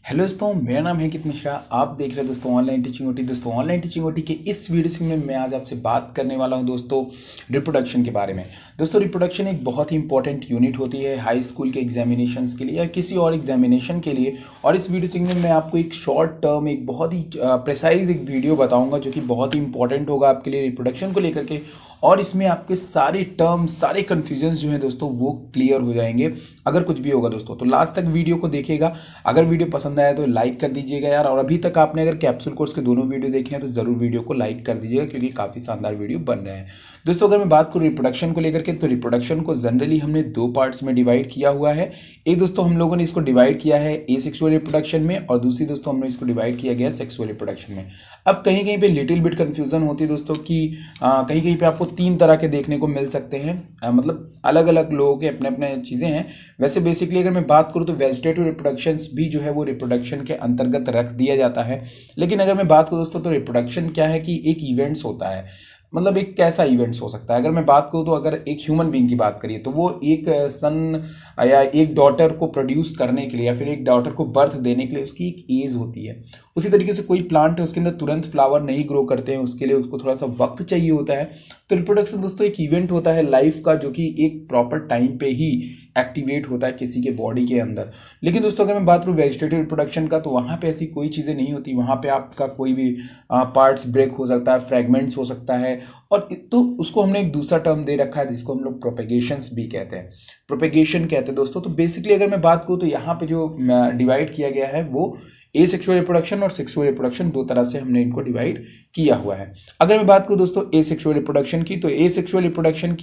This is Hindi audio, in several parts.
हेलो दोस्तों, मेरा नाम है अंकित मिश्रा। आप देख रहे हैं दोस्तों ऑनलाइन टीचिंग ओटी। दोस्तों ऑनलाइन टीचिंग ओटी के इस वीडियो में मैं आज आपसे बात करने वाला हूं दोस्तों रिप्रोडक्शन के बारे में। दोस्तों रिप्रोडक्शन एक बहुत ही इंपॉर्टेंट यूनिट होती है हाई स्कूल के एग्जामिनेशंस के लिए या किसी और एग्जामिनेशन के लिए। और इस वीडियो में मैं आपको एक शॉर्ट टर्म एक बहुत ही प्रिसाइज एक वीडियो बताऊँगा जो कि बहुत ही इंपॉर्टेंट होगा आपके लिए रिप्रोडक्शन को लेकर के। और इसमें आपके सारे टर्म्स सारे कन्फ्यूजन्स जो हैं दोस्तों वो क्लियर हो जाएंगे अगर कुछ भी होगा दोस्तों। तो लास्ट तक वीडियो को देखिएगा। अगर वीडियो पसंद आया तो लाइक कर दीजिएगा यार। और अभी तक आपने अगर कैप्सूल कोर्स के दोनों वीडियो देखे हैं तो ज़रूर वीडियो को लाइक कर दीजिएगा क्योंकि काफ़ी शानदार वीडियो बन रहे हैं दोस्तों। अगर मैं बात करूँ रिप्रोडक्शन को लेकर के तो रिप्रोडक्शन को जनरली हमने दो पार्ट्स में डिवाइड किया हुआ है। एक दोस्तों हम लोगों ने इसको डिवाइड किया है एसेक्सुअल रिप्रोडक्शन में और दूसरी दोस्तों हमने इसको डिवाइड किया गया सेक्सुअल रिप्रोडक्शन में। अब कहीं कहीं पे लिटिल बिट कन्फ्यूजन होती है दोस्तों कि कहीं कहीं पे आपको तीन तरह के देखने को मिल सकते हैं। मतलब अलग अलग लोगों के अपने अपने चीज़ें हैं। वैसे बेसिकली अगर मैं बात करूँ तो वेजिटेटिव रिप्रोडक्शन भी जो है वो रिप्रोडक्शन के अंतर्गत रख दिया जाता है। लेकिन अगर मैं बात करूँ दोस्तों तो रिप्रोडक्शन क्या है कि एक इवेंट्स होता है। मतलब एक कैसा इवेंट्स हो सकता है। अगर मैं बात करूँ तो अगर एक ह्यूमन बीइंग की बात करिए तो वो एक सन या एक डॉटर को प्रोड्यूस करने के लिए या फिर एक डॉटर को बर्थ देने के लिए उसकी एक एज होती है। उसी तरीके से कोई प्लांट है उसके अंदर तुरंत फ्लावर नहीं ग्रो करते हैं, उसके लिए उसको थोड़ा सा वक्त चाहिए होता है। तो रिप्रोडक्शन दोस्तों एक इवेंट होता है लाइफ का जो कि एक प्रॉपर टाइम पे ही एक्टिवेट होता है किसी के बॉडी के अंदर। लेकिन दोस्तों अगर मैं बात करूँ वेजिटेटिव रिप्रोडक्शन का तो वहाँ पे ऐसी कोई चीज़ें नहीं होती। वहाँ पे आपका कोई भी पार्ट्स ब्रेक हो सकता है, फ्रेगमेंट्स हो सकता है। और तो उसको हमने एक दूसरा टर्म दे रखा है जिसको हम लोग प्रोपेगेशंस भी कहते हैं, प्रोपेगेशन कहते हैं दोस्तों। तो बेसिकली अगर मैं बात करूँ तो यहाँ पे जो डिवाइड किया गया है वो एसेक्सुअल रिप्रोडक्शन और सेक्सुअल रिप्रोडक्शन दो तरह से हमने इनको डिवाइड किया हुआ है। अगर मैं बात करूँ दोस्तों एसेक्सुअल रिप्रोडक्शन की तो एसेक्सुअल रिप्रोडक्शन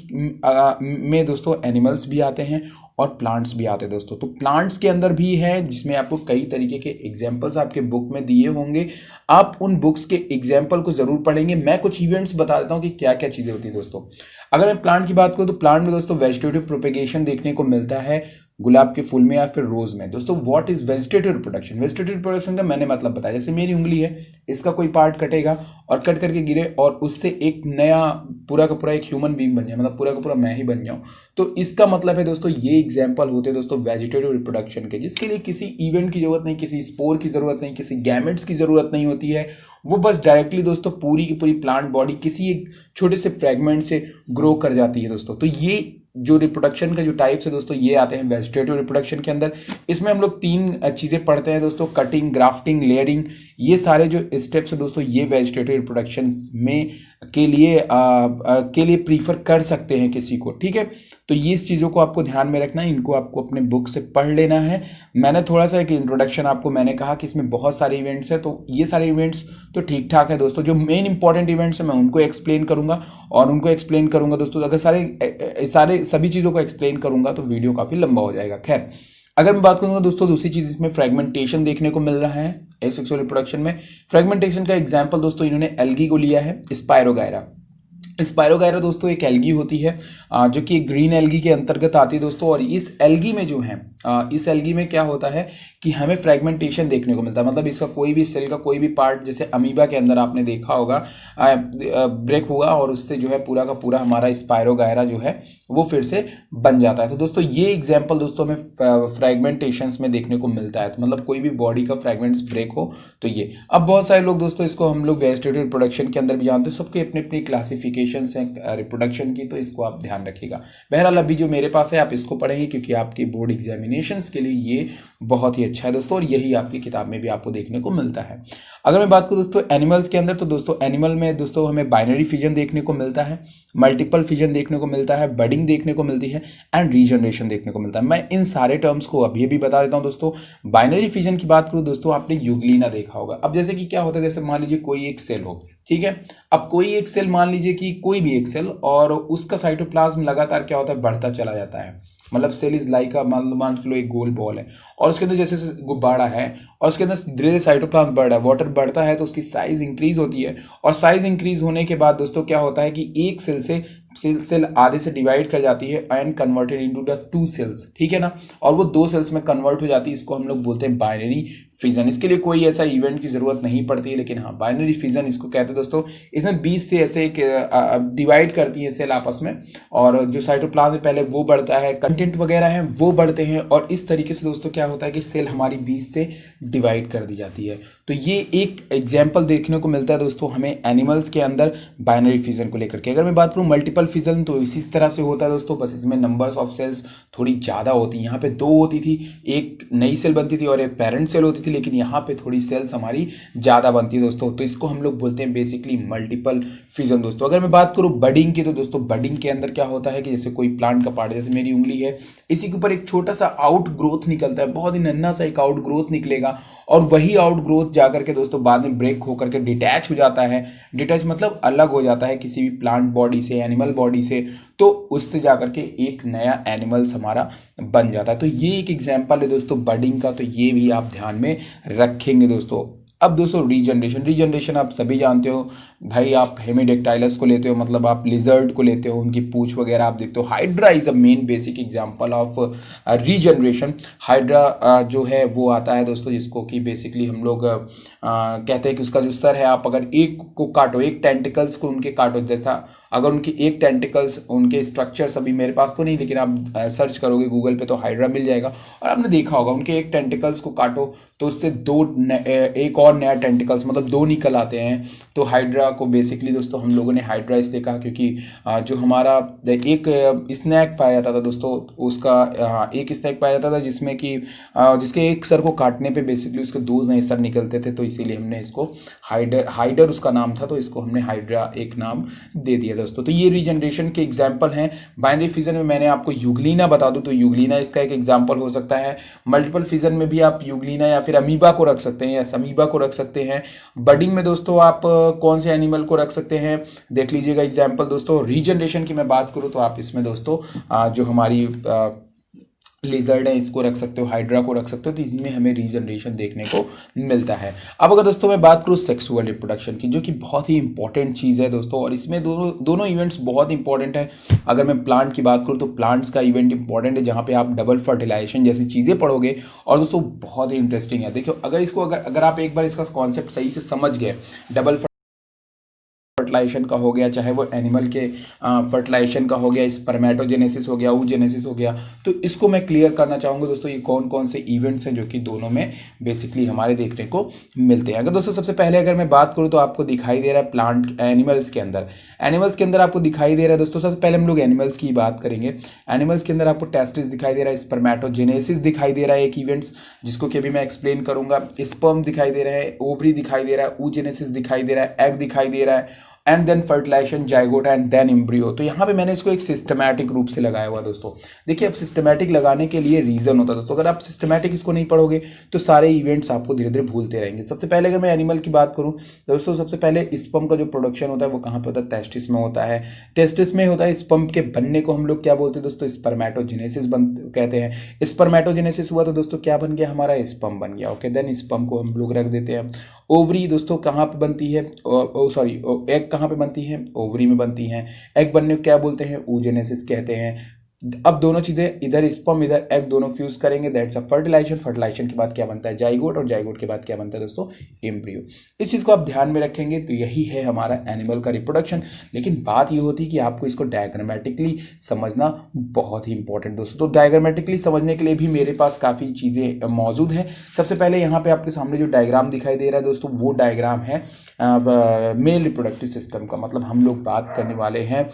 में दोस्तों एनिमल्स भी आते हैं और प्लांट्स भी आते हैं दोस्तों। तो प्लांट्स के अंदर भी है जिसमें आपको कई तरीके के एग्जाम्पल्स आपके बुक में दिए होंगे। आप उन बुक्स के एग्जाम्पल को जरूर पढ़ेंगे। मैं कुछ इवेंट्स बता देता हूँ कि क्या क्या चीज़ें होती हैं दोस्तों। अगर मैं प्लांट की बात करूँ तो प्लांट में दोस्तों वेजिटेटिव प्रोपेगेशन देखने को मिलता है गुलाब के फूल में या फिर रोज में। दोस्तों what is vegetative reproduction? Vegetative reproduction का मैंने मतलब बताया, जैसे मेरी उंगली है, इसका कोई पार्ट कटेगा और कट करके गिरे और उससे एक नया पूरा का पूरा एक ह्यूमन बीइंग बन जाए, मतलब पूरा का पूरा मैं ही बन जाऊं। तो इसका मतलब है दोस्तों ये एग्जाम्पल होते हैं दोस्तों वेजिटेटिव रिप्रोडक्शन के, जिसके लिए किसी इवेंट की जरूरत नहीं, किसी स्पोर की जरूरत नहीं, किसी गैमेट्स की जरूरत नहीं होती है। वो बस डायरेक्टली दोस्तों पूरी की पूरी प्लांट बॉडी किसी एक छोटे से फ्रेगमेंट से ग्रो कर जाती है दोस्तों। तो ये जो रिप्रोडक्शन का जो टाइप्स है दोस्तों ये आते हैं वेजिटेटिव रिप्रोडक्शन के अंदर। इसमें हम लोग तीन चीज़ें पढ़ते हैं दोस्तों, कटिंग, ग्राफ्टिंग, लेयरिंग। ये सारे जो स्टेप्स है दोस्तों ये वेजिटेटिव रिप्रोडक्शन में के लिए प्रीफर कर सकते हैं किसी को, ठीक है। तो ये इस चीज़ों को आपको ध्यान में रखना है, इनको आपको अपने बुक से पढ़ लेना है। मैंने थोड़ा सा एक इंट्रोडक्शन आपको मैंने कहा कि इसमें बहुत सारे इवेंट्स हैं, तो ये सारे इवेंट्स तो ठीक ठाक है दोस्तों। जो मेन इंपॉर्टेंट इवेंट्स हैं मैं उनको एक्सप्लेन करूंगा और उनको एक्सप्लेन करूंगा दोस्तों। अगर सारे सभी चीज़ों को एक्सप्लेन करूंगा तो वीडियो काफ़ी लंबा हो जाएगा। खैर अगर मैं बात करूंगा दोस्तों दूसरी चीज़ इसमें फ्रेगमेंटेशन देखने को मिल रहा है एसेक्सुअल रिप्रोडक्शन में। फ्रेगमेंटेशन का एग्जाम्पल दोस्तों इन्होंने एल्गी को लिया है, स्पायरोगायरा। स्पायरोगायरा दोस्तों एक एल्गी होती है जो कि ग्रीन एल्गी के अंतर्गत आती है दोस्तों। और इस एल्गी में जो है इस एल्गी में क्या होता है कि हमें फ्रेगमेंटेशन देखने को मिलता है। मतलब इसका कोई भी सेल का कोई भी पार्ट, जैसे अमीबा के अंदर आपने देखा होगा ब्रेक हुआ और उससे जो है पूरा का पूरा हमारा स्पायरोगायरा जो है वो फिर से बन जाता है। तो दोस्तों ये एग्जाम्पल दोस्तों हमें फ्रेगमेंटेशन में देखने को मिलता है। तो मतलब कोई भी बॉडी का फ्रेगमेंट्स ब्रेक हो तो ये। अब बहुत सारे लोग दोस्तों इसको हम लोग वेजिटेटिव रिप्रोडक्शन के अंदर भी जानते हैं। सबके अपनी अपनी क्लासिफिकेशन हैं रिप्रोडक्शन की, तो इसको आप ध्यान रखिएगा। बहरहाल अभी जो मेरे पास है आप इसको पढ़ेंगे क्योंकि आपके बोर्ड एग्जामिनेशंस के लिए ये बहुत ही अच्छा है दोस्तों और यही आपकी किताब में भी आपको देखने को मिलता है। अगर मैं बात करूं दोस्तों एनिमल्स के अंदर तो दोस्तों एनिमल में दोस्तों हमें बाइनरी फिजन देखने को मिलता है, मल्टीपल फिजन देखने को मिलता है, बडिंग देखने को मिलती है एंड रीजनरेशन देखने को मिलता है। मैं इन सारे टर्म्स को अभी भी बता देता हूं दोस्तों। बाइनरी फिजन की बात करूं दोस्तों आपने यूग्लिना देखा होगा। अब जैसे कि क्या होता है, जैसे मान लीजिए कोई एक सेल हो, ठीक है। अब कोई एक सेल मान लीजिए कि कोई भी एक सेल और उसका साइटोप्लाज्म लगातार क्या होता है बढ़ता चला जाता है। मतलब सेल इज लाइक मान लो एक गोल बॉल है और उसके अंदर जैसे गुब्बारा है और उसके अंदर धीरे धीरे साइटोप्लाज्म बढ़ रहा है, वाटर बढ़ता है तो उसकी साइज इंक्रीज होती है। और साइज इंक्रीज होने के बाद दोस्तों क्या होता है कि एक सेल से सेल आधे से डिवाइड कर जाती है and converted into the 2 cells, ठीक है ना, और वो 2 सेल्स में कन्वर्ट हो जाती है, इसको हम लोग बोलते हैं बाइनरी फिजन। इसके लिए कोई ऐसा इवेंट की जरूरत नहीं पड़ती है, लेकिन हाँ बाइनरी फिजन इसको कहते हैं दोस्तों। इसमें 20 से ऐसे डिवाइड करती है सेल आपस में, और जो साइटोप्लाज्म है पहले वो बढ़ता है, कंटेंट वगैरह है वो बढ़ते हैं, और इस तरीके से दोस्तों क्या होता है कि सेल हमारी 20 से डिवाइड कर दी जाती है। तो ये एक एग्जाम्पल देखने को मिलता है दोस्तों हमें एनिमल्स के अंदर बाइनरी फिजन को लेकर के। अगर मैं बात करूँ मल्टीपल फिजन तो इसी तरह से होता है दोस्तों, बस इसमें नंबर्स ऑफ सेल्स थोड़ी ज़्यादा होती है। यहाँ पे 2 होती थी, एक नई सेल बनती थी और एक पेरेंट सेल होती थी, लेकिन यहाँ पे थोड़ी सेल्स हमारी ज़्यादा बनती है दोस्तों, तो इसको हम लोग बोलते हैं बेसिकली मल्टीपल फिजन दोस्तों। अगर मैं बात करूँ बडिंग की तो दोस्तों बडिंग के अंदर क्या होता है कि जैसे कोई प्लांट का पार्ट, जैसे मेरी उंगली है, इसी के ऊपर एक छोटा सा आउट ग्रोथ निकलता है, बहुत ही नन्हा सा एक आउट ग्रोथ निकलेगा, और वही आउट ग्रोथ जाकर के दोस्तों बाद में ब्रेक होकर के डिटैच हो जाता है। डिटैच मतलब अलग हो जाता है किसी भी प्लांट बॉडी से, एनिमल बॉडी से, तो उससे जाकर के एक नया एनिमल्स हमारा बन जाता है। तो ये एक एग्जांपल है दोस्तों बडिंग का, तो ये भी आप ध्यान में रखेंगे दोस्तों। अब दोस्तों रीजनरेशन आप सभी जानते हो भाई, आप हेमिडेक्टाइलस को लेते हो, मतलब आप लिजर्ड को लेते हो, उनकी पूंछ वगैरह आप देखते हो। Hydra is a main basic example of regeneration. Hydra जो है वो आता है दोस्तों, जिसको कि बेसिकली हम लोग कहते हैं कि उसका जो सर है, आप अगर एक को काटो, एक टेंटिकल्स को उनके काटो, जैसा अगर उनकी एक टेंटिकल्स, उनके स्ट्रक्चर्स अभी मेरे पास तो नहीं, लेकिन आप सर्च करोगे गूगल पे तो हाइड्रा मिल जाएगा, और आपने देखा होगा उनके एक टेंटिकल्स को काटो तो उससे एक और नया टेंटिकल्स मतलब 2 निकल आते हैं। तो हाइड्रा को बेसिकली दोस्तों हम लोगों ने हाइड्रा इसलिए कहा क्योंकि जो हमारा एक स्नैक पाया जाता था दोस्तों, उसका एक स्नैक पाया जाता था जिसमें कि जिसके एक सर को काटने पे बेसिकली उसके 2 नए सर निकलते थे, तो इसीलिए हमने इसको हाइडर उसका नाम था, तो इसको हमने हाइड्रा एक नाम दे दिया दोस्तों। तो ये रीजनरेशन के एग्जाम्पल हैं। बाइनरी फिजन में मैंने आपको यूग्लिना बता दूं तो यूग्लिना इसका एक एग्जाम्पल हो सकता है। मल्टीपल फिजन में भी आप यूग्लिना या फिर अमीबा को रख सकते हैं, या अमीबा को रख सकते हैं। बडिंग में दोस्तों आप कौन से एनिमल को रख सकते हैं देख लीजिएगा एग्जाम्पल दोस्तों। रीजनरेशन की मैं बात करूं तो आप इसमें दोस्तों जो हमारी लिजर्ड है इसको रख सकते हो, हाइड्रा को रख सकते हो, तो इसमें हमें रीजनरेशन देखने को मिलता है। अब अगर दोस्तों मैं बात करूँ सेक्सुअल रिप्रोडक्शन की, जो कि बहुत ही इंपॉर्टेंट चीज़ है दोस्तों, और इसमें दोनों इवेंट्स बहुत इंपॉर्टेंट है। अगर मैं प्लांट की बात करूँ तो प्लांट्स का इवेंट इंपॉर्टेंट है, जहाँ पे आप डबल फर्टिलाइजेशन जैसी चीज़ें पढ़ोगे, और दोस्तों बहुत ही इंटरेस्टिंग है। देखियो अगर आप एक बार इसका कॉन्सेप्ट सही से समझ गए, डबल फर्टिलाइजेशन का हो गया, चाहे वो एनिमल के फर्टिलाइजेशन का हो गया, स्पर्मेटोजेनेसिस हो गया, oogenesis हो गया, तो इसको मैं क्लियर करना चाहूँगा दोस्तों, ये कौन कौन से इवेंट्स हैं जो कि दोनों में बेसिकली हमारे देखने को मिलते हैं। अगर दोस्तों सबसे पहले अगर मैं बात करूँ तो आपको दिखाई दे रहा है प्लांट एनिमल्स के अंदर आपको दिखाई दे रहा है दोस्तों। सबसे पहले हम लोग एनिमल्स की बात करेंगे। एनिमल्स के अंदर आपको टेस्टिस दिखाई दे रहा है, स्पर्मेटोजेनेसिस दिखाई दे रहा है एक इवेंट्स, जिसको कि अभी मैं एक्सप्लेन करूंगा। स्पर्म दिखाई दे रहा है, ओवरी दिखाई दे रहा है, oogenesis दिखाई दे रहा है, एग दिखाई दे रहा है, and then fertilisation, zygote and then embryo. तो यहाँ पे मैंने इसको एक सिस्टमैटिक रूप से लगाया हुआ दोस्तों। देखिए अब सिस्टमैटिक लगाने के लिए रीजन होता है दोस्तों, अगर आप सिस्टमैटिक इसको नहीं पढ़ोगे तो सारे इवेंट्स आपको धीरे धीरे भूलते रहेंगे। सबसे पहले अगर मैं एनिमल की बात करूँ दोस्तों, सबसे पहले स्पर्म का जो प्रोडक्शन होता है वो कहाँ पे होता है, टेस्टिस में होता है। टेस्टिस में होता है, स्पर्म के बनने को हम लोग क्या बोलते हैं दोस्तों, स्पर्मेटोजेनेसिस कहते हैं। स्पर्मेटोजेनेसिस हुआ तो दोस्तों क्या बन गया, हमारा स्पर्म बन गया। ओके, देन स्पर्म को हम लोग रख देते हैं। ओवरी दोस्तों कहाँ पे बनती है, एग कहाँ पे बनती है, ओवरी में बनती हैं। एग बनने को क्या बोलते हैं, oogenesis कहते हैं। अब दोनों चीजें, इधर स्पर्म इधर एग दोनों फ्यूज करेंगे, दैट्स अ फर्टिलाइजेशन। फर्टिलाइजेशन के बाद क्या बनता है, जाइगोट, और जाइगोट के बाद क्या बनता है दोस्तों, एम्ब्रियो। इस चीज को आप ध्यान में रखेंगे तो यही है हमारा एनिमल का रिप्रोडक्शन। लेकिन बात ये होती है कि आपको इसको डायग्रामेटिकली समझना बहुत ही इंपॉर्टेंट दोस्तों। तो डायग्रामेटिकली समझने के लिए भी मेरे पास काफी चीजें मौजूद हैं। सबसे पहले यहाँ पे आपके सामने जो डायग्राम दिखाई दे रहा है दोस्तों, वो डायग्राम है मेल रिप्रोडक्टिव सिस्टम का। मतलब हम लोग बात करने वाले हैं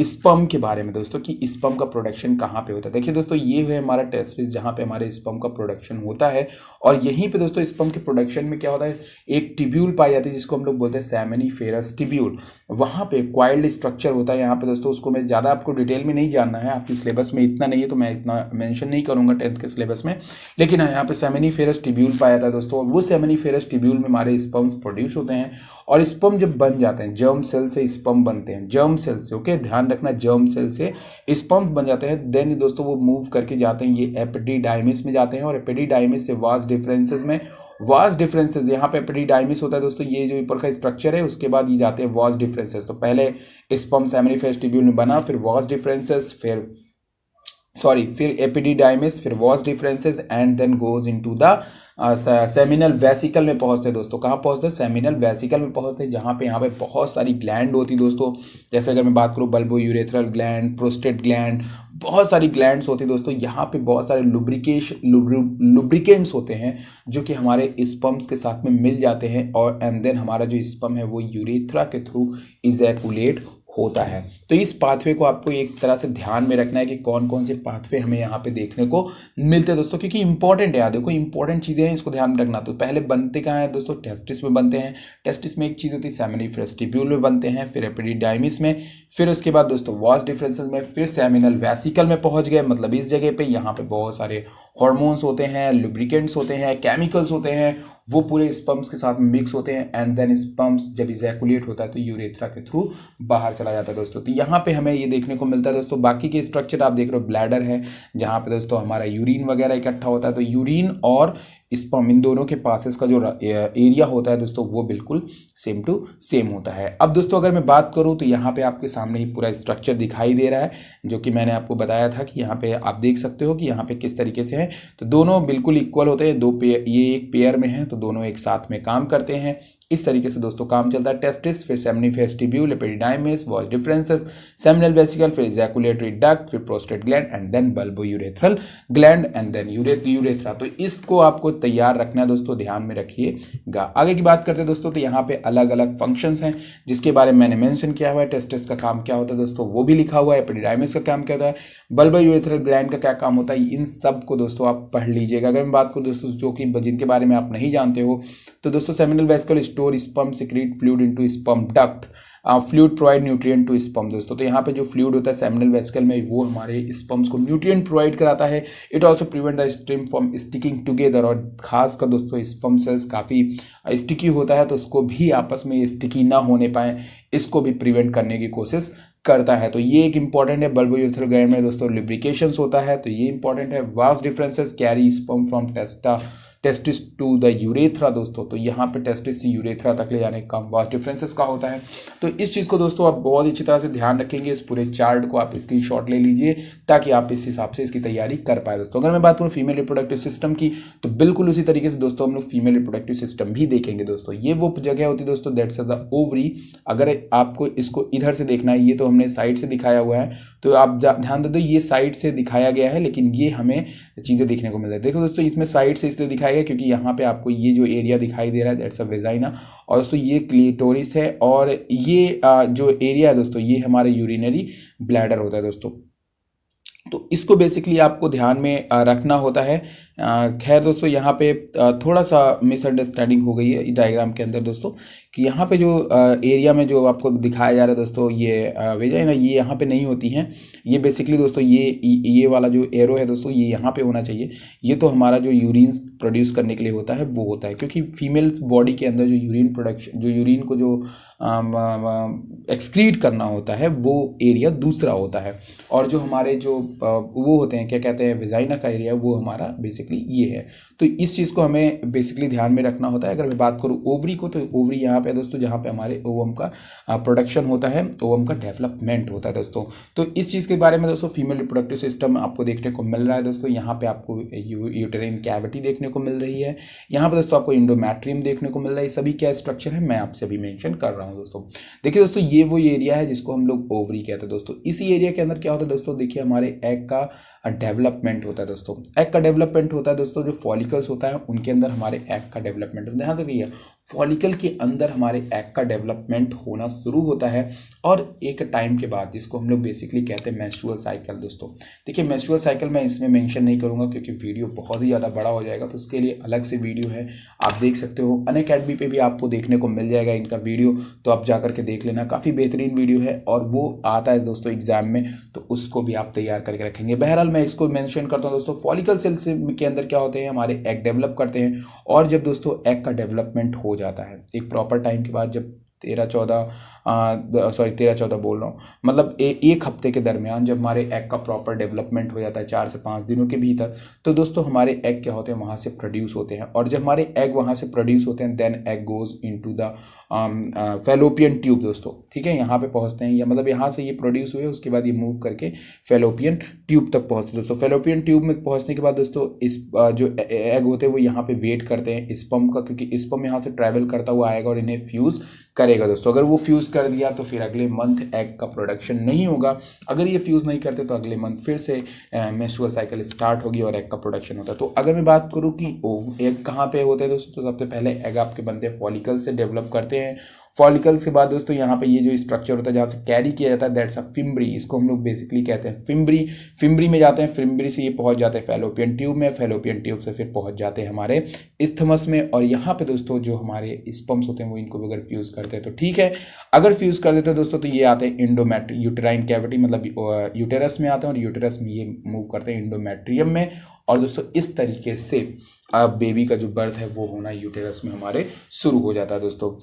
स्पर्म के बारे में दोस्तों, कि स्पर्म का प्रोडक्शन कहाँ पे होता है। देखिए दोस्तों, ये है हमारा टेस्टिस जहाँ पे हमारे स्पर्म का प्रोडक्शन होता है, और यहीं पे दोस्तों स्पर्म के प्रोडक्शन में क्या होता है, एक टिब्यूल पाई जाती है जिसको हम लोग बोलते हैं सेमिनिफेरस टिब्यूल। वहाँ पे क्वाइल्ड स्ट्रक्चर होता है यहाँ पे दोस्तों। उसको मैं ज़्यादा आपको डिटेल में नहीं जानना है, आपकी सिलेबस में इतना नहीं है तो मैं इतना मेंशन नहीं करूँगा 10th के सिलेबस में। लेकिन यहाँ पे सेमिनिफेरस टिब्यूल पाया जाता है दोस्तों, और वो सेमिनिफेरस टिब्यूल में हमारे स्पर्म्स प्रोड्यूस होते हैं। और स्पर्म जब बन जाते हैं, जर्म सेल से स्पर्म बनते हैं, जर्म सेल से, ओके ध्यान रखना, जर्म सेल से स्पर्म बन जाते हैं, देन दोस्तों वो मूव करके जाते हैं ये एपिडिडाइमिस में जाते हैं, और एपिडिडाइमिस से वास डिफरेंसेस में, वास डिफरेंसेस यहाँ पे एपिडिडाइमिस होता है दोस्तों, ये जो ऊपर का स्ट्रक्चर है, उसके बाद ये जाते हैं वास डिफरेंसेस। तो पहले स्पर्म सेमिनिफेरस ट्यूब्यूल में बना, फिर वास डिफरेंसेस, फिर एपिडिडाइमिस, फिर vas deferens, and then goes into the seminal vesicle में पहुंचते हैं दोस्तों। कहाँ पहुंचते हैं? सेमिनल वेसिकल में पहुंचते हैं, जहाँ पे यहाँ पे बहुत सारी ग्लैंड होती है दोस्तों। जैसे अगर मैं बात करूँ bulbo urethral gland, prostate gland, बहुत सारी ग्लैंड्स होती है दोस्तों। यहाँ पे बहुत सारे लुब्रिकेंट्स होते हैं जो कि हमारे स्पर्म्स के साथ में मिल जाते हैं, और एंड देन हमारा जो स्पर्म है वो यूरेथ्रा के थ्रू इजैकुलेट होता है। तो इस पाथवे को आपको एक तरह से ध्यान में रखना है कि कौन कौन से पाथवे हमें यहाँ पे देखने को मिलते हैं दोस्तों, क्योंकि इंपॉर्टेंट है। देखो इंपॉर्टेंट चीज़ें हैं, इसको ध्यान में रखना। तो पहले बनते कहाँ हैं दोस्तों? टेस्टिस में बनते हैं। टेस्टिस में एक चीज़ होती है सेमिनिफेरस ट्यूब्यूल में बनते हैं, फिर एपिडिडाइमिस में, फिर उसके बाद दोस्तों वास डिफरेंसेस में, फिर सेमिनल वेसिकल में पहुँच गए। मतलब इस जगह पर यहाँ पे बहुत सारे हॉर्मोन्स होते हैं, लुब्रिकेंट्स होते हैं, केमिकल्स होते हैं, वो पूरे स्पर्म्स के साथ मिक्स होते हैं, एंड देन स्पर्म्स जब इजैकुलेट होता है तो यूरेथ्रा के थ्रू बाहर चला जाता है दोस्तों। तो यहाँ पे हमें ये देखने को मिलता है दोस्तों। बाकी के स्ट्रक्चर आप देख रहे हो, ब्लैडर है जहाँ पे दोस्तों हमारा यूरिन वगैरह इकट्ठा होता है। तो यूरिन और स्पर्म इन दोनों के पासेस का जो एरिया होता है दोस्तों वो बिल्कुल सेम टू सेम होता है। अब दोस्तों अगर मैं बात करूं तो यहाँ पे आपके सामने ही पूरा स्ट्रक्चर दिखाई दे रहा है, जो कि मैंने आपको बताया था कि यहाँ पे आप देख सकते हो कि यहाँ पे किस तरीके से है। तो दोनों बिल्कुल इक्वल होते हैं, दो पेयर, ये एक पेयर में है तो दोनों एक साथ में काम करते हैं। इस तरीके से दोस्तों काम चलता है। टेस्टिस, फिर seminiferous tubule, epididymis, vas deferens, seminal vesicle, फिर इजैकुलेटरी डक्ट, फिर prostate gland, and then bulbourethral gland, and then urethra. तो इसको आपको तैयार रखना है दोस्तों, ध्यान में रखिएगा। आगे की बात करते हैं दोस्तों, तो यहाँ पे अलग अलग फंक्शंस हैं जिसके बारे में मैंने मेंशन किया हुआ है। टेस्टिस का काम क्या होता है दोस्तों वो भी लिखा हुआ है, एपिडिडाइमिस का काम क्या होता है, बल्बो यूरेथ्रल ग्लैंड का क्या काम होता है, इन सब को दोस्तों आप पढ़ लीजिएगा। अगर मैं बात करूँ दोस्तों जो कि जिनके बारे में आप नहीं जानते हो, तो दोस्तों seminal vesicle store sperm secrete fluid into sperm duct, fluid provide nutrient to sperm दोस्तों। तो यहाँ पे जो फ्लूइड होता है सेमिनल वेसिकल में वो हमारे स्पर्म्स को न्यूट्रिएंट प्रोवाइड कराता है। It also prevent the stream from sticking together, और खास कर दोस्तों स्पर्म सेल्स काफ़ी स्टिकी होता है तो उसको भी आपस में स्टिकी ना होने पाए, इसको भी प्रिवेंट करने की कोशिश करता है। तो ये एक इंपॉर्टेंट है। बल्बो यूरेथ्रल ग्लैंड में दोस्तों लुब्रिकेशंस होता है, तो ये इंपॉर्टेंट है। Vas deferens carry sperm from testis to the urethra दोस्तों। तो यहाँ पे टेस्टिस से यूरेथ्रा तक ले जाने का काम वास डिफरेंसेस का होता है। तो इस चीज़ को दोस्तों आप बहुत अच्छी तरह से ध्यान रखेंगे। इस पूरे चार्ट को आप स्क्रीनशॉट ले लीजिए ताकि आप इस हिसाब से इसकी तैयारी कर पाए दोस्तों। अगर मैं बात करूँ फीमेल रिप्रोडक्टिव सिस्टम की, तो बिल्कुल उसी तरीके से दोस्तों हम लोग फीमेल रिप्रोडक्टिव सिस्टम भी देखेंगे दोस्तों। ये वो जगह होती है दोस्तों, दैट्स द ओवरी। अगर आपको इसको इधर से देखना है, ये तो हमने साइड से दिखाया हुआ है, तो आप ध्यान दे दो ये साइड से दिखाया गया है, लेकिन ये हमें चीज़ें देखने को मिल रही है। देखो दोस्तों इसमें साइड से इसलिए दिखाया गया क्योंकि यहाँ पे आपको ये जो एरिया दिखाई दे रहा है दैट्स अ वेजाइना, और दोस्तों ये क्लिटोरिस है, और ये जो एरिया है दोस्तों ये हमारे यूरिनरी ब्लैडर होता है दोस्तों। तो इसको बेसिकली आपको ध्यान में रखना होता है। खैर दोस्तों यहाँ पे थोड़ा सा मिसअंडरस्टैंडिंग हो गई है डायग्राम के अंदर दोस्तों, कि यहाँ पे जो एरिया में जो आपको दिखाया जा रहा है दोस्तों ये वेजाइना, ये यहाँ पे नहीं होती हैं। ये बेसिकली दोस्तों ये वाला जो एरो है दोस्तों ये यहाँ पे होना चाहिए। ये तो हमारा जो यूरिन प्रोड्यूस करने के लिए होता है वो होता है, क्योंकि फीमेल बॉडी के अंदर जो यूरिन प्रोडक्शन, जो यूरिन को जो एक्सक्रीट करना होता है वो एरिया दूसरा होता है, और जो हमारे जो वो होते हैं क्या कहते हैं वेजाइना का एरिया, वो हमारा बेसिकली ये है। तो इस चीज़ को हमें बेसिकली ध्यान में रखना होता है। अगर मैं बात करूँ ओवरी को, तो ओवरी यहाँ पे दोस्तों जहाँ पे हमारे ओवम का प्रोडक्शन होता है, ओवम का डेवलपमेंट होता है दोस्तों। तो इस चीज़ के बारे में दोस्तों फीमेल रिप्रोडक्टिव सिस्टम आपको देखने को मिल रहा है दोस्तों। यहाँ पे आपको यूटेराइन कैविटी देखने को मिल रही है, यहाँ पे दोस्तों आपको इंडोमेट्रियम देखने को मिल रहा है। सभी क्या स्ट्रक्चर है मैं आपसे अभी मेंशन कर रहा हूँ दोस्तों। देखिए दोस्तों ये वो एरिया है जिसको हम लोग ओवरी कहते हैं दोस्तों। इसी एरिया के अंदर क्या होता है दोस्तों, देखिए हमारे एग का डेवलपमेंट होता है दोस्तों। एग का डेवलपमेंट होता है दोस्तों, जो फॉलिकल्स होता है उनके अंदर हमारे एग का डेवलपमेंट होता है। ध्यान से रखिए फॉलिकल के अंदर हमारे एग का डेवलपमेंट होना शुरू होता है, और एक टाइम के बाद जिसको हम लोग बेसिकली कहते हैं मेंस्ट्रुअल साइकिल दोस्तों। देखिए मेंस्ट्रुअल साइकिल मैं इसमें मेंशन नहीं करूंगा क्योंकि वीडियो बहुत ही ज़्यादा बड़ा हो जाएगा, तो उसके लिए अलग से वीडियो है, आप देख सकते हो। अनअकैडमी पे भी आपको देखने को मिल जाएगा इनका वीडियो, तो आप जाकर के देख लेना, काफ़ी बेहतरीन वीडियो है और वो आता है दोस्तों एग्जाम में, तो उसको भी आप तैयार करके रखेंगे। बहरहाल मैं इसको मेंशन करता हूँ दोस्तों। फॉलिकल सेल्स के अंदर क्या होते हैं, हमारे एग डेवलप करते हैं, और जब दोस्तों एग का डेवलपमेंट हो जाता है एक प्रॉपर टाइम के बाद, जब 13-14 बोल रहा हूँ, मतलब एक हफ्ते के दरमियान जब हमारे एग का प्रॉपर डेवलपमेंट हो जाता है 4 से 5 दिनों के भीतर, तो दोस्तों हमारे एग क्या होते हैं वहाँ से प्रोड्यूस होते हैं। और जब हमारे एग वहाँ से प्रोड्यूस होते हैं then egg goes into the fallopian tube दोस्तों, ठीक है, यहाँ पे पहुँचते हैं, या मतलब यहाँ से ये प्रोड्यूस हुए उसके बाद ये मूव करके फैलोपियन ट्यूब तक पहुँचते हैं दोस्तों। फैलोपियन ट्यूब में पहुँचने के बाद दोस्तों इस जो एग होते हैं वो यहाँ पे वेट करते हैं स्पर्म का, क्योंकि स्पर्म यहाँ से ट्रैवल करता हुआ आएगा और इन्हें फ्यूज़ करेगा दोस्तों। अगर वो फ्यूज़ कर दिया तो फिर अगले मंथ एग का प्रोडक्शन नहीं होगा, अगर ये फ्यूज़ नहीं करते तो अगले मंथ फिर से मेंस्ट्रुअल साइकिल स्टार्ट होगी और एग का प्रोडक्शन होता है। तो अगर मैं बात करूँ कि एग कहाँ पे होते हैं दोस्तों, तो सबसे पहले एग आपके बनते हैं फॉलिकल से डेवलप करते हैं। फॉलिकल्स के बाद दोस्तों यहाँ पे ये जो स्ट्रक्चर होता है जहाँ से कैरी किया जाता है दैट्स अ फिम्बरी, इसको हम लोग बेसिकली कहते हैं फिम्बरी में जाते हैं, फिम्बरी से ये पहुँच जाते हैं फैलोपियन ट्यूब में, फैलोपियन ट्यूब से फिर पहुँच जाते हैं हमारे इस्थमस में। और यहाँ पे दोस्तों जो हमारे स्पर्म्स होते हैं वो इनको अगर फ्यूज़ करते हैं तो ठीक है, अगर फ्यूज़ कर देते हैं दोस्तों तो ये आते हैं यूटेराइन कैविटी, मतलब यूटेरस में आते हैं, और यूटेरस में ये मूव करते हैं इंडोमेट्रियम में। और दोस्तों इस तरीके से बेबी का जो बर्थ है वो होना यूटेरस में हमारे शुरू हो जाता है दोस्तों।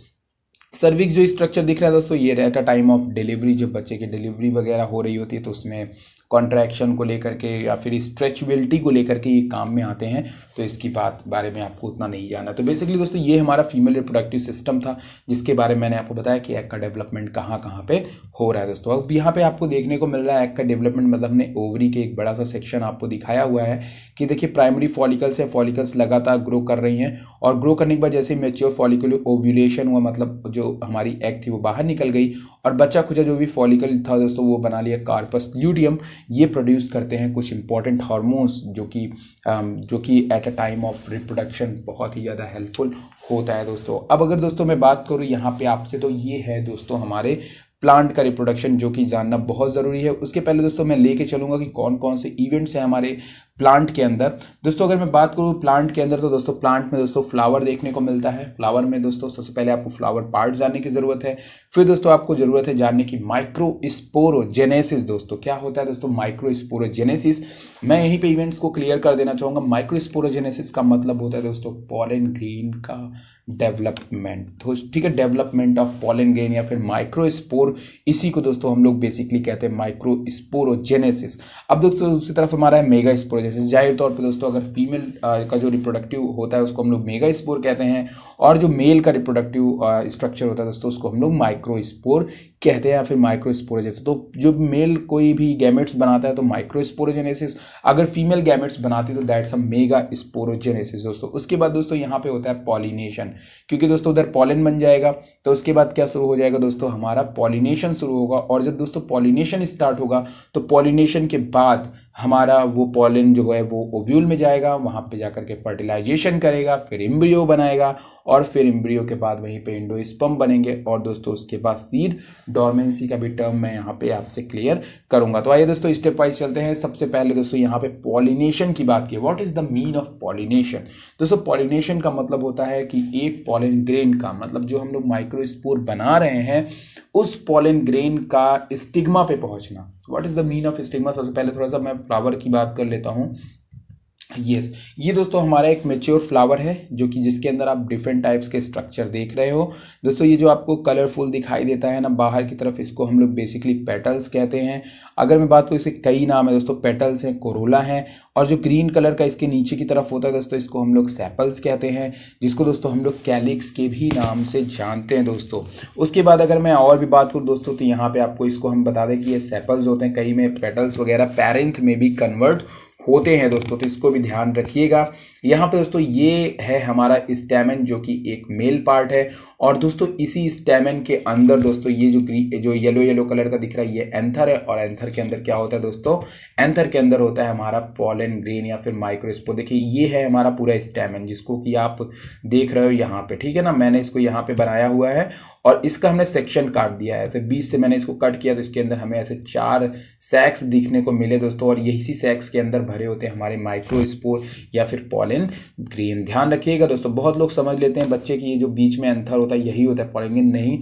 सर्विक्स जो स्ट्रक्चर दिख रहा है दोस्तों ये at a time of delivery, जब बच्चे की डिलीवरी वगैरह हो रही होती है तो उसमें कॉन्ट्रैक्शन को लेकर के या फिर स्ट्रेचबिलिटी को लेकर के ये काम में आते हैं, तो इसकी बारे में आपको उतना नहीं जानना। तो बेसिकली दोस्तों ये हमारा फीमेल रिप्रोडक्टिव सिस्टम था जिसके बारे में मैंने आपको बताया कि एग का डेवलपमेंट कहाँ कहाँ पे हो रहा है दोस्तों। अब यहाँ पे आपको देखने को मिल रहा है एग का डेवलपमेंट, मतलब हमने ओवरी के एक बड़ा सा सेक्शन आपको दिखाया हुआ है कि देखिए प्राइमरी फॉलिकल्स है, फॉलिकल्स लगातार ग्रो कर रही हैं और ग्रो करने के बाद जैसे मेच्योर फॉलिकल ओव्यूलेशन हुआ, मतलब जो हमारी एग थी वो बाहर निकल गई और बच्चा खुचा जो भी फॉलिकल था दोस्तों वो बना लिया कार्पस ल्यूटियम। ये प्रोड्यूस करते हैं कुछ इंपॉर्टेंट हार्मोन्स जो कि at a time of reproduction बहुत ही ज़्यादा हेल्पफुल होता है दोस्तों। अब अगर दोस्तों मैं बात करूँ यहाँ पे आपसे, तो ये है दोस्तों हमारे प्लांट का रिप्रोडक्शन जो कि जानना बहुत ज़रूरी है। उसके पहले दोस्तों मैं लेके चलूँगा कि कौन कौन से इवेंट्स हैं हमारे प्लांट के अंदर। दोस्तों अगर मैं बात करूँ प्लांट के अंदर, तो दोस्तों प्लांट में दोस्तों फ्लावर देखने को मिलता है। फ्लावर में दोस्तों सबसे पहले आपको फ्लावर पार्ट जानने की ज़रूरत है, फिर दोस्तों आपको ज़रूरत है जानने की माइक्रोस्पोरोजेनेसिस। दोस्तों क्या होता है दोस्तों माइक्रोस्पोरोजेनेसिस, मैं यहीं पे इवेंट्स को क्लियर कर देना चाहूँगा। माइक्रोस्पोरोजेनेसिस का मतलब होता है दोस्तों पॉलन ग्रेन का डेवलपमेंट, तो ठीक है, डेवलपमेंट ऑफ पॉलन ग्रेन या फिर माइक्रोस्पोर, इसी को दोस्तों हम लोग बेसिकली कहते हैं माइक्रोस्पोरोजेनेसिस। अब दोस्तों दूसरी तरफ हमारा है मेगा स्पोरोजेनेसिस। जाहिर तौर पे दोस्तों अगर फीमेल का जो रिप्रोडक्टिव होता है उसको हम लोग मेगा स्पोर कहते हैं, और जो मेल का रिप्रोडक्टिव स्ट्रक्चर होता है दोस्तों उसको हम लोग माइक्रोस्पोर कहते हैं या फिर माइक्रोस्पोरोजेनेसिस। तो जो मेल कोई भी गैमेट्स बनाता है तो माइक्रोस्पोरोजेनेसिस, अगर फीमेल गैमेट्स बनाती है तो दैट्स अ मेगा स्पोरोजेनेसिस दोस्तों। उसके बाद दोस्तों यहाँ पे होता है पॉलिनेशन, क्योंकि दोस्तों उधर पॉलन बन जाएगा तो उसके बाद क्या शुरू हो जाएगा दोस्तों हमारा पॉलिनेशन शुरू होगा। और जब दोस्तों पॉलिनेशन स्टार्ट होगा तो पॉलिनेशन के बाद हमारा वो पॉलन जो है वो ओव्यूल में जाएगा, वहाँ पे जाकर के फर्टिलाइजेशन करेगा, फिर एम्ब्रियो बनाएगा और फिर एम्ब्रियो के बाद वहीं पे एंडोस्पर्म बनेंगे और दोस्तों उसके बाद सीड डोरमेंसी का भी टर्म मैं यहाँ पे आपसे क्लियर करूंगा। तो आइए दोस्तों स्टेप वाइज चलते हैं। सबसे पहले दोस्तों यहाँ पे पॉलिनेशन की बात की, what is the mean of pollination. दोस्तों पॉलिनेशन का मतलब होता है कि एक पॉलन ग्रेन का, मतलब जो हम लोग माइक्रोस्पोर बना रहे हैं उस पॉलन ग्रेन का स्टिग्मा पे पहुंचना। What is the mean of stigma. सबसे पहले थोड़ा सा मैं फ्लावर की बात कर लेता हूँ। यस ये दोस्तों हमारा एक मेच्योर फ्लावर है जो कि जिसके अंदर आप डिफरेंट टाइप्स के स्ट्रक्चर देख रहे हो दोस्तों। ये जो आपको कलरफुल दिखाई देता है ना बाहर की तरफ, इसको हम लोग बेसिकली पेटल्स कहते हैं। अगर मैं बात करूँ इसके कई नाम है दोस्तों, पेटल्स हैं, कोरोला हैं, और जो ग्रीन कलर का इसके नीचे की तरफ होता है दोस्तों इसको हम लोग सेपल्स कहते हैं, जिसको दोस्तों हम लोग कैलिक्स के भी नाम से जानते हैं दोस्तों। उसके बाद अगर मैं और भी बात करूँ दोस्तों तो यहाँ पे आपको इसको हम बता दें कि ये सेपल्स होते हैं, कई में पेटल्स वगैरह पैरेंथ में भी कन्वर्ट होते हैं दोस्तों, तो इसको भी ध्यान रखिएगा। यहाँ पे दोस्तों ये है हमारा स्टैमेन जो कि एक मेल पार्ट है, और दोस्तों इसी स्टैमेन के अंदर दोस्तों ये जो येलो कलर का दिख रहा है ये एंथर है, और एंथर के अंदर क्या होता है दोस्तों, एंथर के अंदर होता है हमारा पॉलन ग्रेन या फिर माइक्रोस्पोर। देखिए ये है हमारा पूरा स्टैमेन जिसको कि आप देख रहे हो यहाँ पे, ठीक है ना, मैंने इसको यहाँ पे बनाया हुआ है और इसका हमने सेक्शन काट दिया है, ऐसे 20 से मैंने इसको कट किया तो इसके अंदर हमें ऐसे 4 सैक्स दिखने को मिले दोस्तों, और यही सैक्स के अंदर भरे होते हैं हमारे माइक्रोस्पोर या फिर पॉलन ग्रेन। ध्यान रखिएगा दोस्तों, बहुत लोग समझ लेते हैं बच्चे की ये जो बीच में एंथर होता है यही होता है पॉलन ग्रेन, नहीं,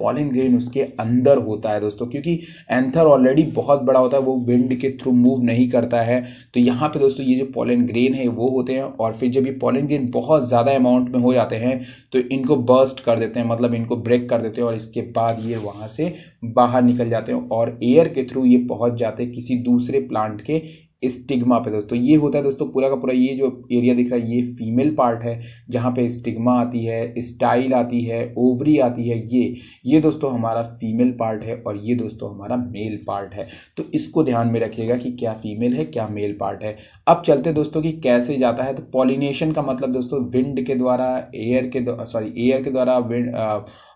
पॉलन ग्रेन उसके अंदर होता है दोस्तों, क्योंकि एंथर ऑलरेडी बहुत बड़ा होता है, वो विंड के थ्रू मूव नहीं करता है। तो यहाँ पे दोस्तों ये जो पॉलन ग्रेन है वो होते हैं, और फिर जब ये पॉलन ग्रेन बहुत ज़्यादा अमाउंट में हो जाते हैं तो इनको बर्स्ट कर देते हैं, मतलब इनको ब्रेक कर देते हैं, और इसके बाद ये वहाँ से बाहर निकल जाते हैं और एयर के थ्रू ये पहुँच जाते हैं किसी दूसरे प्लांट के स्टिग्मा पे दोस्तों। ये होता है दोस्तों पूरा का पूरा, ये जो एरिया दिख रहा है ये फीमेल पार्ट है, जहाँ पे स्टिग्मा आती है, स्टाइल आती है, ओवरी आती है, ये दोस्तों हमारा फीमेल पार्ट है, और ये दोस्तों हमारा मेल पार्ट है। तो इसको ध्यान में रखिएगा कि क्या फीमेल है क्या मेल पार्ट है। अब चलते दोस्तों कि कैसे जाता है। तो पॉलिनेशन का मतलब दोस्तों विंड के द्वारा, एयर के द्वारा, विंड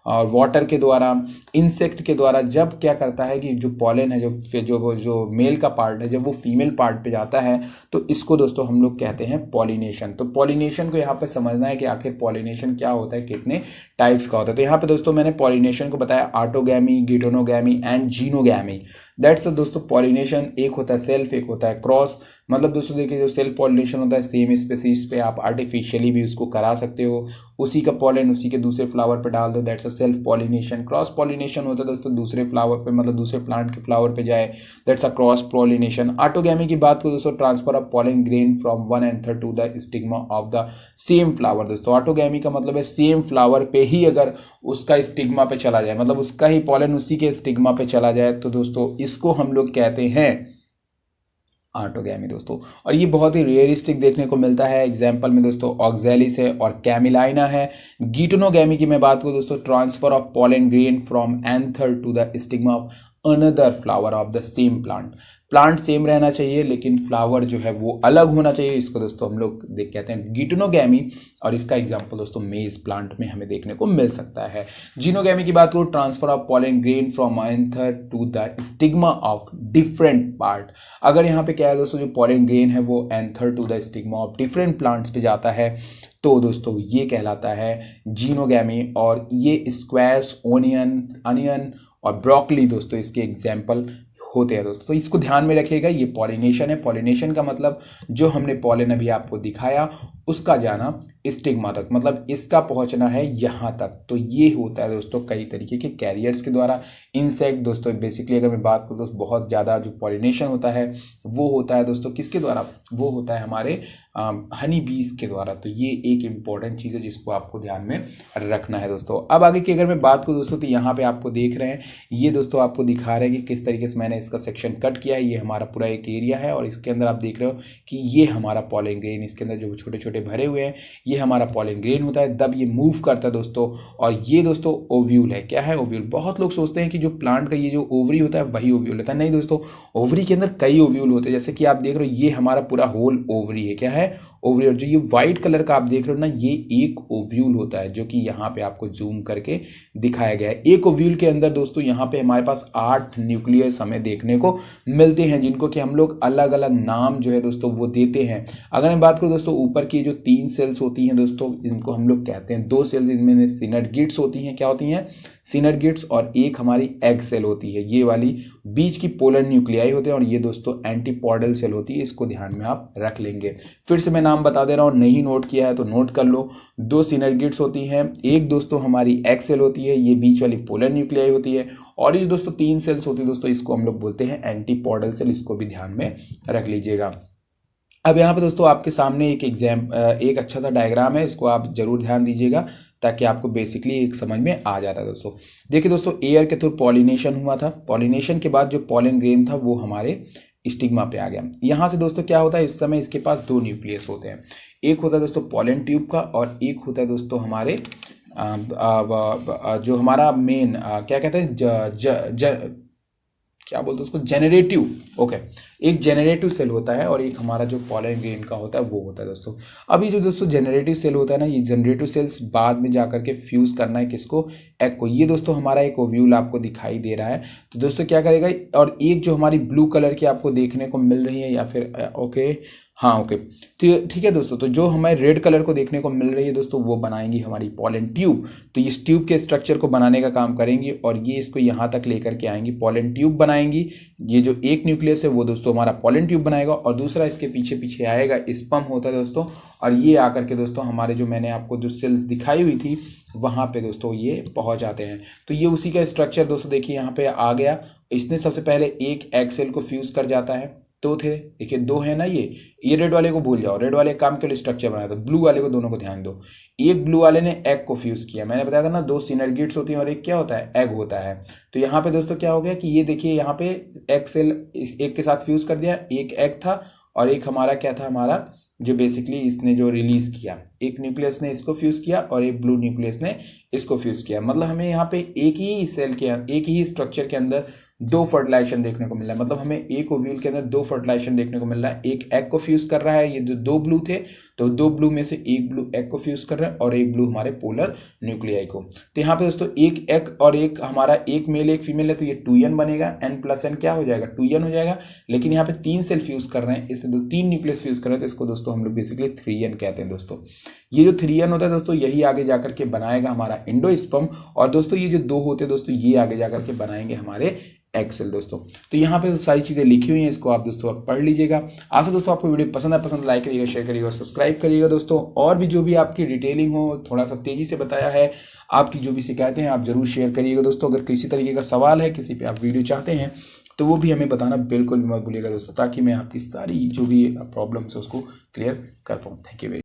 और वाटर के द्वारा, इंसेक्ट के द्वारा, जब क्या करता है कि जो पॉलन है, जो मेल का पार्ट है, जब वो फीमेल पार्ट पे जाता है तो इसको दोस्तों हम लोग कहते हैं पॉलिनेशन। तो पॉलिनेशन को यहाँ पे समझना है कि आखिर पॉलिनेशन क्या होता है, कितने टाइप्स का होता है। तो यहाँ पे दोस्तों मैंने पॉलिनेशन को बताया ऑटोगैमी, गिटोनोगैमी एंड जीनोगैमी। दैट्स दोस्तों पॉलिनेशन। एक होता है सेल्फ, एक होता है क्रॉस। मतलब दोस्तों देखिए जो सेल्फ पॉलिनेशन होता है सेम स्पेसीज पे आप आर्टिफिशियली भी उसको करा सकते हो, उसी का पॉलन उसी के दूसरे फ्लावर पे डाल दो, that's a self pollination. Cross pollination होता है दोस्तों दूसरे फ्लावर पे, मतलब दूसरे प्लांट के फ्लावर पे जाए, that's a cross pollination. Autogamy की बात करो दोस्तों, transfer of pollen grain from one anther to the stigma of the same flower. दोस्तों ऑटोगैमी का मतलब है सेम फ्लावर पे ही अगर उसका स्टिग्मा पे चला जाए, मतलब उसका ही पॉलन उसी के स्टिग्मा पे चला जाए, तो दोस्तों इसको हम लोग कहते हैं ऑटोगैमी दोस्तों। और ये बहुत ही रियलिस्टिक देखने को मिलता है। एग्जाम्पल में दोस्तों ऑक्जेलिस है और कैमिलाइना है। गिटोनोगैमी की मैं बात करूँ दोस्तों, transfer of pollen grain from anther to the stigma of another flower of the same plant. Plant same रहना चाहिए लेकिन फ्लावर जो है वो अलग होना चाहिए, इसको दोस्तों हम लोग कहते हैं गिटोनोगैमी। और इसका एग्जांपल दोस्तों मेज प्लांट में हमें देखने को मिल सकता है। जीनोगैमी की बात करूँ, transfer of pollen grain from anther to the stigma of different part. अगर यहाँ पे क्या है दोस्तों, जो पॉलन ग्रेन है वो anther to the stigma of different plants पे जाता है तो दोस्तों ये कहलाता है जीनोगैमी। और ये स्क्वैश, अनियन और ब्रोकली दोस्तों इसके एग्जाम्पल होते हैं दोस्तों। तो इसको ध्यान में रखिएगा, ये पॉलिनेशन है। पॉलिनेशन का मतलब जो हमने पॉलन अभी आपको दिखाया उसका जाना स्टिग्मा तक, मतलब इसका पहुंचना है यहाँ तक। तो ये होता है दोस्तों कई तरीके के कैरियर्स के द्वारा। इंसेक्ट दोस्तों बेसिकली अगर मैं बात करूँ तो बहुत ज़्यादा जो पॉलिनेशन होता है वो होता है दोस्तों किसके द्वारा, वो होता है हमारे हनी बीज के द्वारा। तो ये एक इम्पॉर्टेंट चीज़ है जिसको आपको ध्यान में रखना है दोस्तों। अब आगे की अगर मैं बात करूँ दोस्तों, तो यहाँ पे आपको देख रहे हैं, ये दोस्तों आपको दिखा रहे हैं कि किस तरीके से मैंने इसका सेक्शन कट किया है। ये हमारा पूरा एक एरिया है और इसके अंदर आप देख रहे हो कि ये हमारा पॉलन ग्रेन, इसके अंदर जो छोटे छोटे भरे हुए हैं ये हमारा पॉलन ग्रेन होता है। तब ये मूव करता है दोस्तों, और ये दोस्तों ओव्यूल है। क्या है ओव्यूल? बहुत लोग सोचते हैं कि जो प्लांट का ये जो ओवरी होता है वही ओव्यूल होता है। नहीं दोस्तों, ओवरी के अंदर कई ओव्यूल होते हैं। जैसे कि आप देख रहे हो ये हमारा पूरा होल ओवरी है। क्या है? ओवरी। और जो ये व्हाइट कलर का आप देख रहे हो ना, ये एक ओव्यूल होता है, जो कि यहाँ पे आपको जूम करके दिखाया गया है। एक ओव्यूल के अंदर दोस्तों यहाँ पे हमारे पास 8 न्यूक्लियस हमें देखने को मिलते हैं, जिनको कि हम लोग अलग अलग नाम जो है दोस्तों वो देते हैं। अगर मैं बात करूँ दोस्तों ऊपर की जो 3 सेल्स होती हैं दोस्तों, इनको हम लोग कहते हैं 2 सेल्स, इनमें सिनर्गिड्स होती हैं। क्या होती हैं? सिनर्गिड्स। और एक हमारी एग सेल होती है, ये वाली बीच की पोलर न्यूक्लियाई होते हैं। और ये दोस्तों एंटीपोडल सेल होती है, इसको ध्यान में आप रख लेंगे। फिर से मैं नाम बता दे रहा हूँ, नहीं नोट किया है तो नोट कर लो। 2 सिनर्गिड्स होती हैं, एक दोस्तों हमारी एग सेल होती है, ये बीच वाली पोलर न्यूक्लियाई होती है। और ये दोस्तों 3 सेल्स होती है दोस्तों, इसको हम लोग बोलते हैं एंटीपोडल सेल, इसको भी ध्यान में रख लीजिएगा। अब यहाँ पे दोस्तों आपके सामने एक अच्छा सा डायग्राम है, इसको आप जरूर ध्यान दीजिएगा ताकि आपको बेसिकली एक समझ में आ जाता है दोस्तों। देखिए दोस्तों, एयर के थ्रू पॉलिनेशन हुआ था। पॉलिनेशन के बाद जो पॉलन ग्रेन था वो हमारे स्टिग्मा पे आ गया। यहाँ से दोस्तों क्या होता है, इस समय इसके पास 2 न्यूक्लियस होते हैं। एक होता है दोस्तों पॉलन ट्यूब का, और एक होता है दोस्तों हमारे जो हमारा मेन क्या कहते हैं, क्या बोलते हैं उसको, जेनरेटिव। ओके, एक जेनरेटिव सेल होता है और एक हमारा जो पॉलन ग्रेन का होता है वो होता है दोस्तों। अभी जो दोस्तों जेनरेटिव सेल होता है ना, ये जेनरेटिव सेल्स बाद में जाकर के फ्यूज करना है किसको, एग को। ये दोस्तों हमारा एक ओव्यूल आपको दिखाई दे रहा है। तो दोस्तों क्या करेगा, और एक जो हमारी ब्लू कलर की आपको देखने को मिल रही है, या फिर ओके हाँ ओके। तो ठीक है दोस्तों, तो जो हमें रेड कलर को देखने को मिल रही है दोस्तों, वो बनाएंगी हमारी पॉलन ट्यूब। तो इस ट्यूब के स्ट्रक्चर को बनाने का काम करेंगी और ये इसको यहाँ तक लेकर के आएंगी, पॉलन ट्यूब बनाएंगी। ये जो एक न्यूक्लियस है वो दोस्तों हमारा पॉलन ट्यूब बनाएगा, और दूसरा इसके पीछे पीछे आएगा स्पर्म होता है दोस्तों, और ये आकर के दोस्तों हमारे जो मैंने आपको जो सेल्स दिखाई हुई थी वहाँ पे दोस्तों ये पहुँच जाते हैं। तो ये उसी का स्ट्रक्चर दोस्तों देखिए यहाँ पे आ गया। इसने सबसे पहले एक एग सेल को फ्यूज़ कर जाता है, दो थे, देखिए दो है ना, ये रेड वाले को भूल जाओ, रेड वाले काम के लिए स्ट्रक्चर बनाया था, ब्लू वाले को दोनों को ध्यान दो। एक ब्लू वाले ने एग को फ्यूज किया, मैंने बताया था ना, दो सिनर्गिड्स होती हैं और एक क्या होता है, एग होता है। तो यहाँ पे दोस्तों क्या हो गया कि ये देखिए यहाँ पे एग सेल इस एक के साथ फ्यूज कर दिया, एक एग था और एक हमारा क्या था, हमारा जो बेसिकली इसने जो रिलीज किया, एक न्यूक्लियस ने इसको फ्यूज किया और एक ब्लू न्यूक्लियस ने इसको फ्यूज किया। मतलब हमें यहाँ पे एक ही सेल के, एक ही स्ट्रक्चर के अंदर दो फर्टिलाइजेशन देखने को मिल रहा है। मतलब हमें एक ओव्यूल के अंदर दो फर्टिलाइजेशन देखने को मिल रहा है। एक एग को फ्यूज कर रहा है, ये जो दो ब्लू थे तो दो ब्लू में से एक ब्लू एग को फ्यूज कर रहा है और एक ब्लू हमारे पोलर न्यूक्लियाई को। तो यहाँ पे दोस्तों एक एग और एक हमारा एक मेल एक फीमेल है, तो ये 2n बनेगा, n+n क्या हो जाएगा, 2n हो जाएगा। लेकिन यहाँ पे 3 सेल फ्यूज कर रहे हैं, इससे दो 3 न्यूक्लियस फ्यूज कर रहे हैं, तो इसको दोस्तों हम लोग बेसिकली 3n कहते हैं दोस्तों। ये जो 3n होता है दोस्तों, यही आगे जाकर के बनाएगा हमारा एंडोस्पर्म, और दोस्तों ये जो दो होते हैं दोस्तों, ये आगे जाकर के बनाएंगे हमारे एक्सेल दोस्तों। तो यहाँ पे सारी चीज़ें लिखी हुई हैं, इसको आप दोस्तों आप पढ़ लीजिएगा। आशा दोस्तों आपको वीडियो पसंद है, पसंद लाइक करिएगा, शेयर करिएगा, सब्सक्राइब करिएगा दोस्तों। और भी जो भी आपकी डिटेलिंग हो, थोड़ा सा तेज़ी से बताया है, आपकी जो भी शिकायतें हैं आप जरूर शेयर करिएगा दोस्तों। अगर किसी तरीके का सवाल है, किसी पे आप वीडियो चाहते हैं, तो वो भी हमें बताना बिल्कुल भी मत भूलिएगा दोस्तों, ताकि मैं आपकी सारी जो भी प्रॉब्लम्स है उसको क्लियर कर पाऊँ। Thank you very